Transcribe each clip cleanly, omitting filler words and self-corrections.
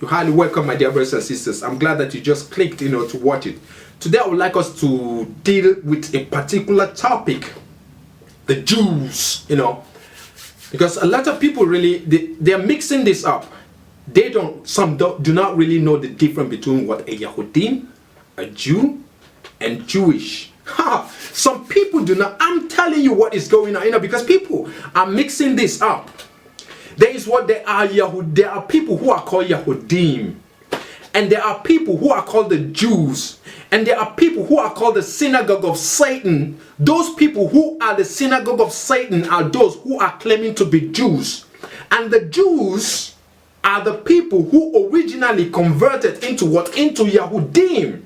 You're highly welcome, my dear brothers and sisters. I'm glad that you just clicked, to watch it. Today I would like us to deal with a particular topic, the Jews, because a lot of people really, they're mixing this up. Some do not really know the difference between what a Yahudim, a Jew, and Jewish. Some people do not. I'm telling you what is going on, because people are mixing this up. There is what they are There are people who are called Yahudim, and there are people who are called the Jews, and there are people who are called the synagogue of Satan. Those people who are the synagogue of Satan are those who are claiming to be Jews, and the Jews are the people who originally converted into Yahudim.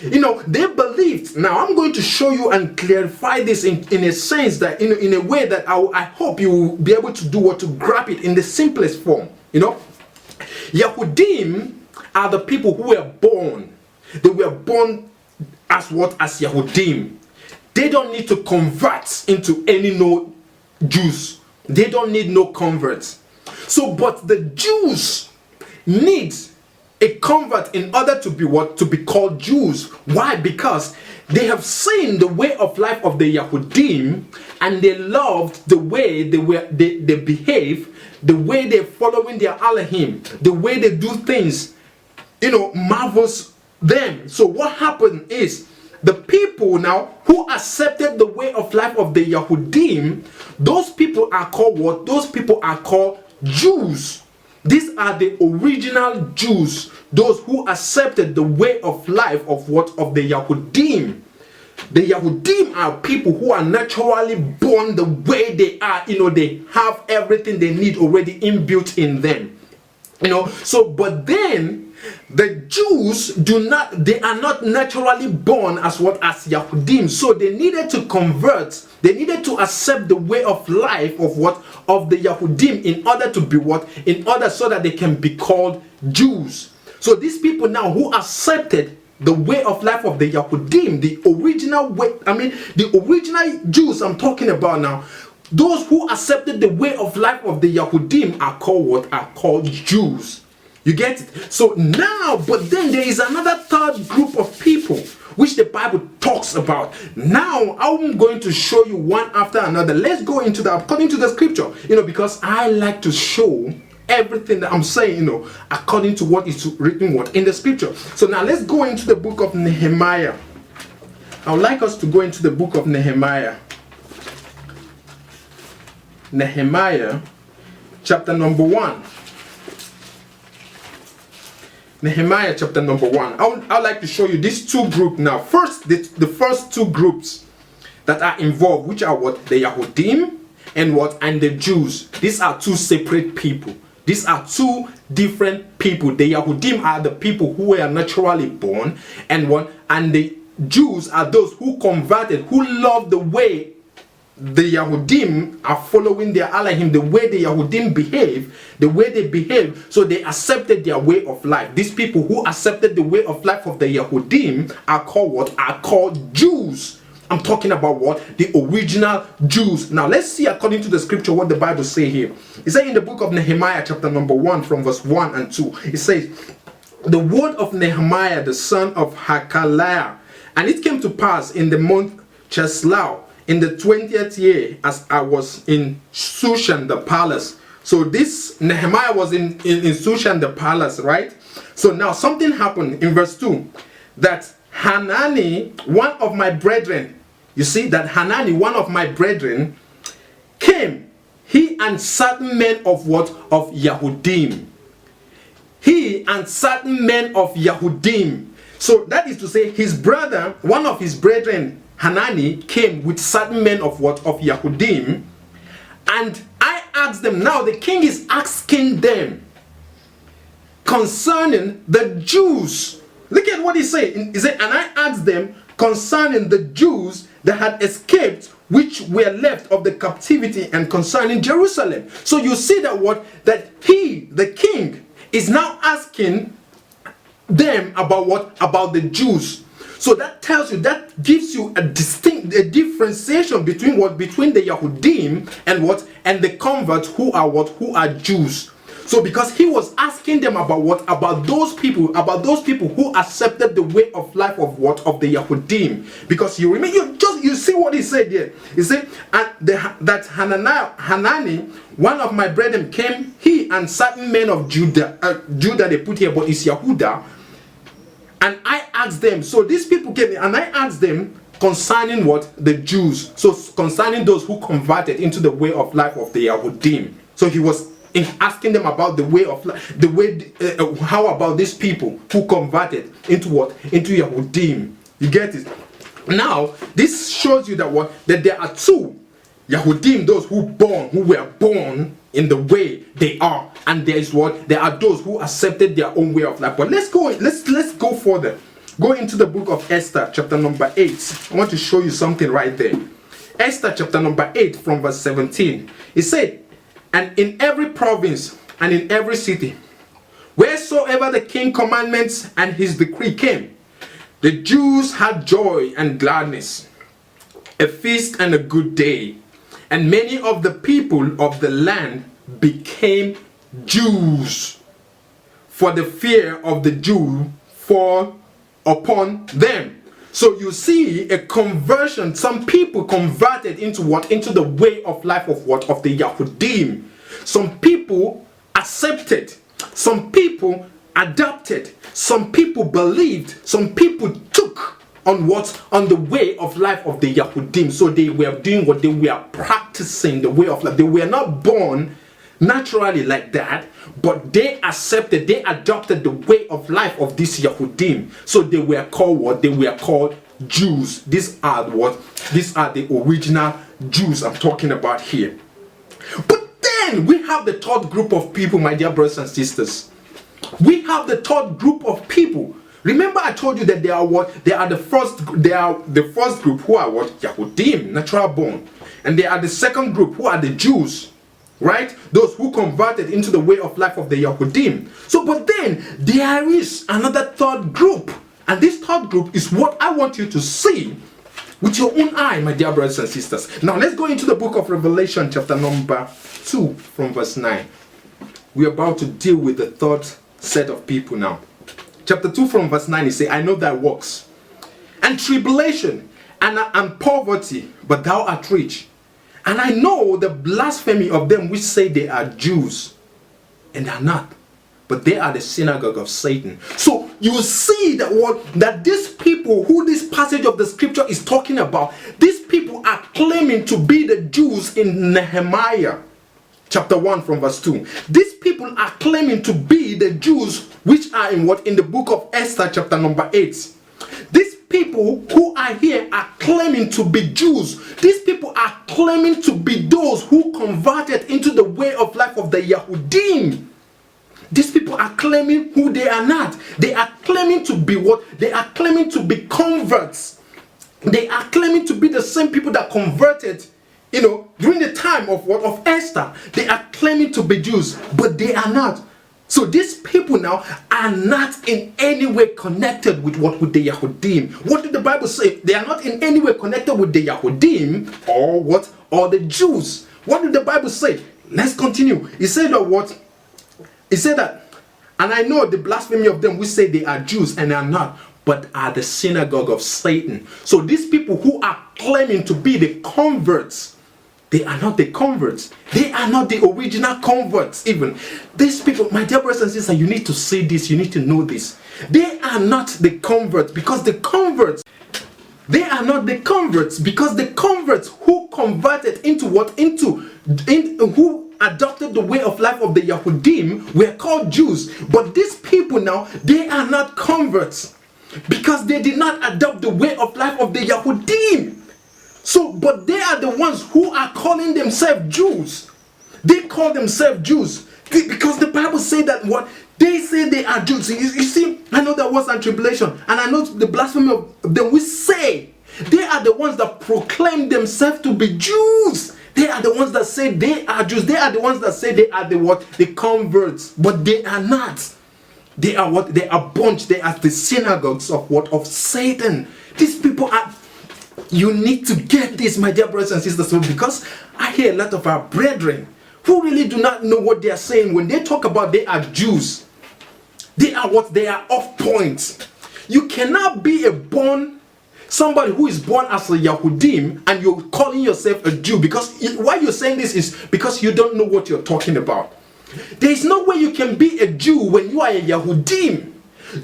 They believed. Now I'm going to show you and clarify this in a sense that in a way that I hope you will be able to grab it in the simplest form. Yahudim are the people who were born. They were born as Yahudim. They don't need to convert into any Jews. They don't need no converts. But the Jews need a convert in order to be called Jews. Why? Because they have seen the way of life of the Yahudim, and they loved the way they behave, the way they're following their Elohim, the way they do things, marvels them. So what happened is, the people now who accepted the way of life of the Yahudim, those people are called what? Those people are called Jews. These are the original Jews, those who accepted the way of life of the Yahudim. The Yahudim are people who are naturally born the way they are. They have everything they need already inbuilt in them. But then the Jews they are not naturally born as Yahudim. So they needed to convert. They needed to accept the way of life of the Yahudim in order to be in order so that they can be called Jews. So these people now who accepted the way of life of the Yahudim, the original way, the original Jews I'm talking about now, those who accepted the way of life of the Yahudim are called what? Are called Jews. You get it? So now, but then there is another third group of people which the Bible talks about. Now, I'm going to show you one after another. Let's go into that according to the scripture, because I like to show everything that I'm saying, according to what is written in the scripture. So now let's go into the book of Nehemiah. I would like us to go into the book of Nehemiah. Nehemiah, chapter number 1. Nehemiah chapter number 1. I'd like to show you these two groups now. First, the first two groups that are involved, which are the Yahudim and the Jews. These are two separate people. These are two different people. The Yahudim are the people who were naturally born, and the Jews are those who converted, who love the way the Yahudim are following their Elohim, the way the Yahudim behave, so they accepted their way of life. These people who accepted the way of life of the Yahudim are called what? Are called Jews. I'm talking about the original Jews. Now let's see according to the scripture what the Bible says here. It says in the book of Nehemiah chapter number 1 from verse 1 and 2. It says, the word of Nehemiah the son of Hakaliah, and it came to pass in the month Chislev, in the 20th year, as I was in Shushan the palace. So this Nehemiah was in Shushan the palace, right? So now something happened in verse 2, that Hanani, one of my brethren, you see that Hanani, one of my brethren, came, he and certain men of Of Yahudim. He and certain men of Yahudim. So that is to say, his brother, one of his brethren, Hanani, came with certain men of Yahudim, and I asked them. Now the king is asking them concerning the Jews. Look at what he said. He said, and I asked them concerning the Jews that had escaped, which were left of the captivity, and concerning Jerusalem. So you see that he, the king, is now asking them about the Jews. So that tells you, that gives you a differentiation between the Yahudim and the converts who are Jews. So because he was asking them about what? About those people who accepted the way of life of what? Of the Yahudim. Because you remember, you see what he said here. He said, that Hanani, one of my brethren, came, he and certain men of Judah they put here, but it's Yehuda. And I asked them, so these people came, and I asked them concerning what? The Jews. So concerning those who converted into the way of life of the Yahudim. So he was asking them about the way of life, how about these people who converted into what? Into Yahudim. You get it? Now, this shows you that what? That there are two Yahudim, those who were born in the way they are, and there is what? There are those who accepted their own way of life. But let's go further. Go into the book of Esther, chapter number 8. I want to show you something right there. Esther chapter number 8 from verse 17. It said, and in every province and in every city, wheresoever the king's commandments and his decree came, the Jews had joy and gladness, a feast and a good day. And many of the people of the land became Jews, for the fear of the Jew fall upon them. So you see a conversion. Some people converted into what? Into the way of life of what? Of the Yahudim. Some people accepted. Some people adopted. Some people believed. Some people took on what? On the way of life of the Yahudim. So they were doing what? They were practicing the way of life. They were not born naturally like that, but they accepted, they adopted the way of life of this Yahudim. So they were called what? They were called Jews. These are what? These are the original Jews I'm talking about here. But then we have the third group of people, my dear brothers and sisters. We have the third group of people. Remember I told you that they are what? They are the first group who are what? Yahudim, natural born. And they are the second group who are the Jews. Right? Those who converted into the way of life of the Yahudim. So, but then there is another third group. And this third group is what I want you to see with your own eye, my dear brothers and sisters. Now, let's go into the book of Revelation, chapter number 2, from verse 9. We're about to deal with the third set of people now. Chapter 2, from verse 9, it says, I know thy works, and tribulation, and poverty, but thou art rich. And I know the blasphemy of them which say they are Jews, and are not, but they are the synagogue of Satan. So you see that these people who this passage of the scripture is talking about, these people are claiming to be the Jews in Nehemiah chapter 1 from verse 2. These people are claiming to be the Jews which are in what? In the book of Esther chapter number 8. These people who are here are claiming to be Jews. These people are claiming to be those who converted into the way of life of the Yahudim. These people are claiming who they are not. They are claiming to be what? They are claiming to be converts. They are claiming to be the same people that converted, during the time of what? Of Esther. They are claiming to be Jews, but they are not. So these people now are not in any way connected with what? With the Yahudim. What did the Bible say? They are not in any way connected with the Yahudim or what? Or the Jews. What did the Bible say? Let's continue. It said that what? It said that, and I know the blasphemy of them which say they are Jews and are not, but are the synagogue of Satan. So these people who are claiming to be the converts, they are not the converts. They are not the original converts even. These people, my dear brothers and sisters, you need to see this. You need to know this. They are not the converts because the converts, they are not the converts because the converts who converted into what? Who adopted the way of life of the Yahudim were called Jews. But these people now, they are not converts because they did not adopt the way of life of the Yahudim. So, but they are the ones who are calling themselves Jews. They call themselves Jews because the Bible says that what? They say they are Jews. You see, I know there was a tribulation, and I know the blasphemy of them. We say they are the ones that proclaim themselves to be Jews. They are the ones that say they are Jews. They are the ones that say they are the what? The converts. But they are not. They are what? They are bunch. They are the synagogues of what? Of Satan. These people are... You need to get this, my dear brothers and sisters, because I hear a lot of our brethren who really do not know what they are saying when they talk about they are Jews. They are what? They are off point. You cannot be somebody who is born as a Yahudim and you're calling yourself a Jew, because why you're saying this is because you don't know what you're talking about. There is no way you can be a Jew when you are a Yahudim.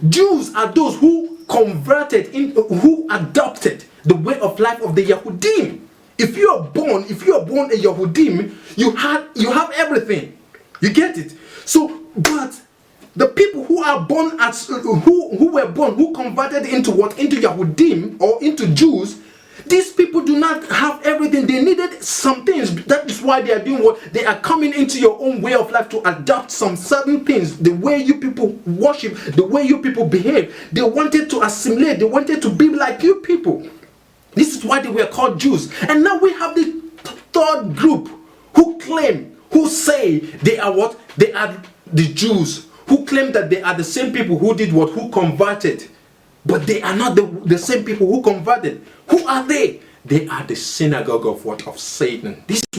Jews are those who who adopted the way of life of the Yahudim. If you are born a Yahudim, you have everything. You get it? So, but the people who are born as who converted into Yahudim or into Jews, these people do not have everything. They needed some things. That is why they are doing what they are coming into your own way of life to adopt some certain things. The way you people worship, the way you people behave. They wanted to assimilate. They wanted to be like you people. This is why they were called Jews. And now we have the third group who say they are what? They are the Jews, who claim that they are the same people who did what? Who converted. But they are not the same people who converted. Who are they? They are the synagogue of what? Of Satan. This is